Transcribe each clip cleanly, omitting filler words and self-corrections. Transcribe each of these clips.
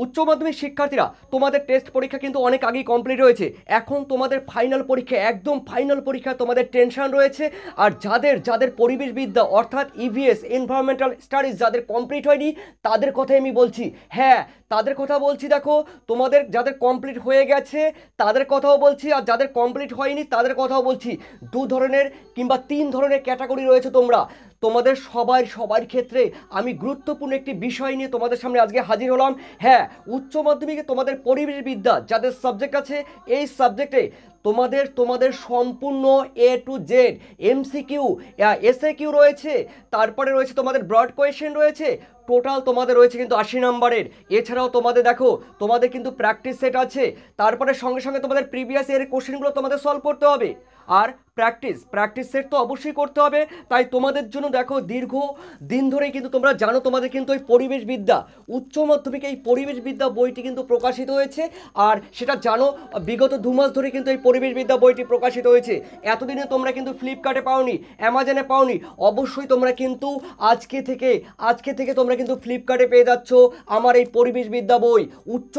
উচ্চ মাধ্যমিক শিক্ষার্থীরা তোমাদের টেস্ট পরীক্ষা কিন্তু অনেক আগেই কমপ্লিট হয়েছে। এখন তোমাদের ফাইনাল পরীক্ষা, একদম ফাইনাল পরীক্ষা, তোমাদের টেনশন রয়েছে। আর যাদের যাদের পরিবেশবিদ্যা অর্থাৎ ইভিএস এনভায়রনমেন্টাল স্টাডিজ যাদের কমপ্লিট হয়নি তাদের কথাই আমি বলছি। হ্যাঁ, তাদের কথা বলছি। দেখো, তোমাদের যাদের কমপ্লিট হয়ে গেছে তাদের কথাও বলছি, আর যাদের কমপ্লিট হয়নি তাদের কথাও বলছি। দু ধরনের কিংবা তিন ধরনের ক্যাটাগরি রয়েছে তোমরা। তোমাদের সবার ক্ষেত্রে আমি গুরুত্বপূর্ণ একটি বিষয় নিয়ে তোমাদের সামনে আজকে হাজির হলাম। হ্যাঁ, উচ্চ মাধ্যমিকে তোমাদের পরিবেশবিদ্যা যাদের সাবজেক্ট আছে, এই সাবজেক্টে তোমাদের সম্পূর্ণ এ টু জেড এমসিকিউ, এসএকিউ রয়েছে, তারপরে রয়েছে তোমাদের ব্রড কোয়েশ্চেন রয়েছে। টোটাল তোমাদের রয়েছে কিন্তু 80 নম্বরের। এছাড়াও তোমাদের দেখো, তোমাদের কিন্তু প্র্যাকটিস সেট আছে, তারপরে সঙ্গে সঙ্গে তোমাদের প্রিভিয়াস ইয়ারের কোশ্চেনগুলো তোমাদের সলভ করতে হবে। আর প্র্যাকটিস সেট তো অবশ্যই করতে হবে। তাই তোমাদের জন্য দেখো, দীর্ঘ দিন ধরেই কিন্তু তোমরা জানো তোমাদের কিন্তু ওই পরিবেশবিদ্যা, উচ্চ মাধ্যমিকে এই পরিবেশবিদ্যা বইটি কিন্তু প্রকাশিত হয়েছে। আর সেটা জানো, বিগত 2 মাস ধরে কিন্তু এই পরিবেশবিদ্যা বইটি প্রকাশিত হয়েছে। এতদিনে তোমরা কিন্তু ফ্লিপকার্টে পাওনি, অ্যামাজনে পাওনি, অবশ্যই তোমরা কিন্তু আজকে থেকে তোমরা কিন্তু ফ্লিপকার্টে পেয়ে যাচ্ছ আমার এই পরিবেশবিদ্যা বই। উচ্চ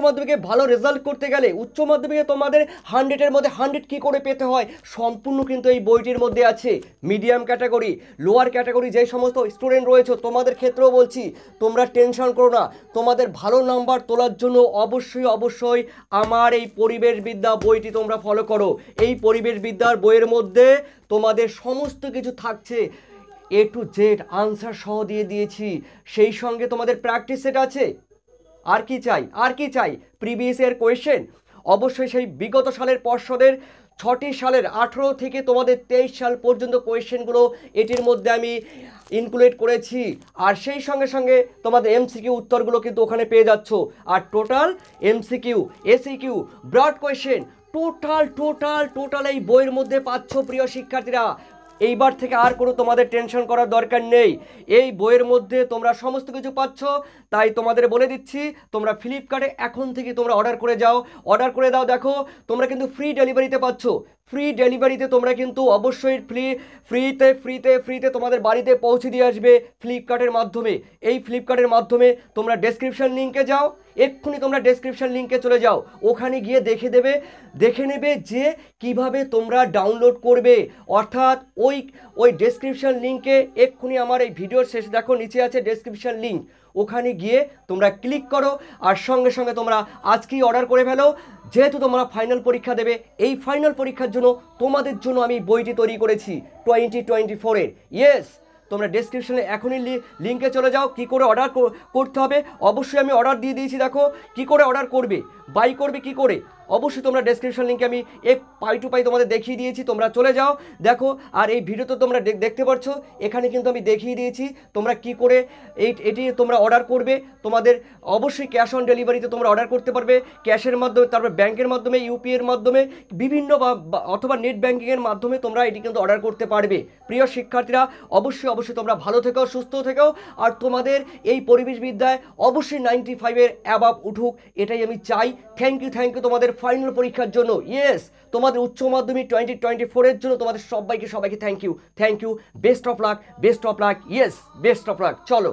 মাধ্যমিকে ভালো রেজাল্ট করতে গেলে, উচ্চ মাধ্যমিকে তোমাদের 100-এর মধ্যে 100 কী করে পেতে হয় সম্পূর্ণ কিন্তু এই বইটির মধ্যে আছে। মিডিয়াম ক্যাটাগরি, লোয়ার ক্যাটাগরি যে সমস্ত স্টুডেন্ট রয়েছে তোমাদের ক্ষেত্রেও বলছি, তোমরা টেনশন করো না। তোমাদের ভালো নাম্বার তোলার জন্য অবশ্যই আমার এই পরিবেশবিদ্যা বইটি তোমরা ফলো করো। এই পরিবেশবিদ্যার বইয়ের মধ্যে তোমাদের সমস্ত কিছু থাকছে, এ টু জেড আনসার সহ দিয়ে দিয়েছি। সেই সঙ্গে তোমাদের প্র্যাকটিস সেট আছে। আর কি চাই? প্রিভিয়াস ইয়ার কোয়েশ্চেন, অবশ্যই সেই বিগত সালের পর্ষদের 6টি সালের 18 থেকে তোমাদের 23 সাল পর্যন্ত কোয়েশ্চেনগুলো এটির মধ্যে আমি ইনক্লুড করেছি। আর সেই সঙ্গে তোমাদের এমসিকিউ উত্তরগুলো কিন্তু ওখানে পেয়ে যাচ্ছ। আর total MCQ, SCQ, broad question total এই বইয়ের মধ্যে পাচ্ছ প্রিয় শিক্ষার্থীরা। এইবার থেকে আর কোনো তোমাদের টেনশন করার দরকার নেই। এই বইয়ের মধ্যে তোমরা সমস্ত কিছু পাচ্ছ। তাই তোমাদের বলে দিচ্ছি, তোমরা ফ্লিপকার্টে এখন থেকে তোমরা অর্ডার করে দাও। দেখো, তোমরা কিন্তু ফ্রি ডেলিভারিতে পাচ্ছ। ফ্রি ডেলিভারিতে তোমরা কিন্তু অবশ্যই ফ্রিতে তোমাদের বাড়িতে পৌঁছে দিয়ে আসবে ফ্লিপকার্টের মাধ্যমে। এই ফ্লিপকার্টের মাধ্যমে তোমরা ডেসক্রিপশন লিঙ্কে যাও, এক্ষুনি তোমরা ডেসক্রিপশন লিঙ্কে চলে যাও। ওখানে গিয়ে দেখে নেবে যে কিভাবে তোমরা ডাউনলোড করবে। অর্থাৎ ওই ডেসক্রিপশন লিঙ্কে এক্ষুনি আমার এই ভিডিওর শেষে দেখো নিচে আছে ডেসক্রিপশন লিঙ্ক, ওখানে গিয়ে তোমরা ক্লিক করো। আর সঙ্গে তোমরা আজকেই অর্ডার করে ফেলো। যেহেতু তোমরা ফাইনাল পরীক্ষা দেবে, এই ফাইনাল পরীক্ষার জন্য তোমাদের জন্য আমি বইটি তৈরি করেছি 2024-এর। ইয়েস, তোমরা ডেসক্রিপশনে এখনই লিঙ্কে চলে যাও। কি করে অর্ডার করতে হবে অবশ্যই আমি অর্ডার দিয়ে দিয়েছি। দেখো কি করে অর্ডার করবে, বাই করবে কি করে, অবশ্যই তোমরা ডেসক্রিপশন লিঙ্কে আমি পাই টু পাই তোমাদের দেখিয়ে দিয়েছি। তোমরা চলে যাও, দেখো। আর এই ভিডিওতে তোমরা দেখতে পাচ্ছ, এখানে কিন্তু আমি দেখিয়ে দিয়েছি তোমরা কি করে এটি তোমরা অর্ডার করবে। তোমাদের অবশ্যই ক্যাশ অন ডেলিভারিতে তোমরা অর্ডার করতে পারবে, ক্যাশের মাধ্যমে, তারপর ব্যাংকের মাধ্যমে, ইউপিআইয়ের মাধ্যমে, বিভিন্ন অথবা নেট ব্যাংকিংয়ের মাধ্যমে তোমরা এটি কিন্তু অর্ডার করতে পারবে। প্রিয় শিক্ষার্থীরা, অবশ্যই তোমরা ভালো থেকো, সুস্থ থেকো। আর তোমাদের এই পরিবেশবিদ্যায় অবশ্যই 95-এর অ্যাবাভ উঠুক, এটাই আমি চাই। থ্যাংক ইউ তোমাদের ফাইনাল পরীক্ষার জন্য। ইয়েস, তোমাদের উচ্চ মাধ্যমিক 2024-এর জন্য তোমাদের সবাইকে thank you. Best of luck. Yes, best of luck. চলো।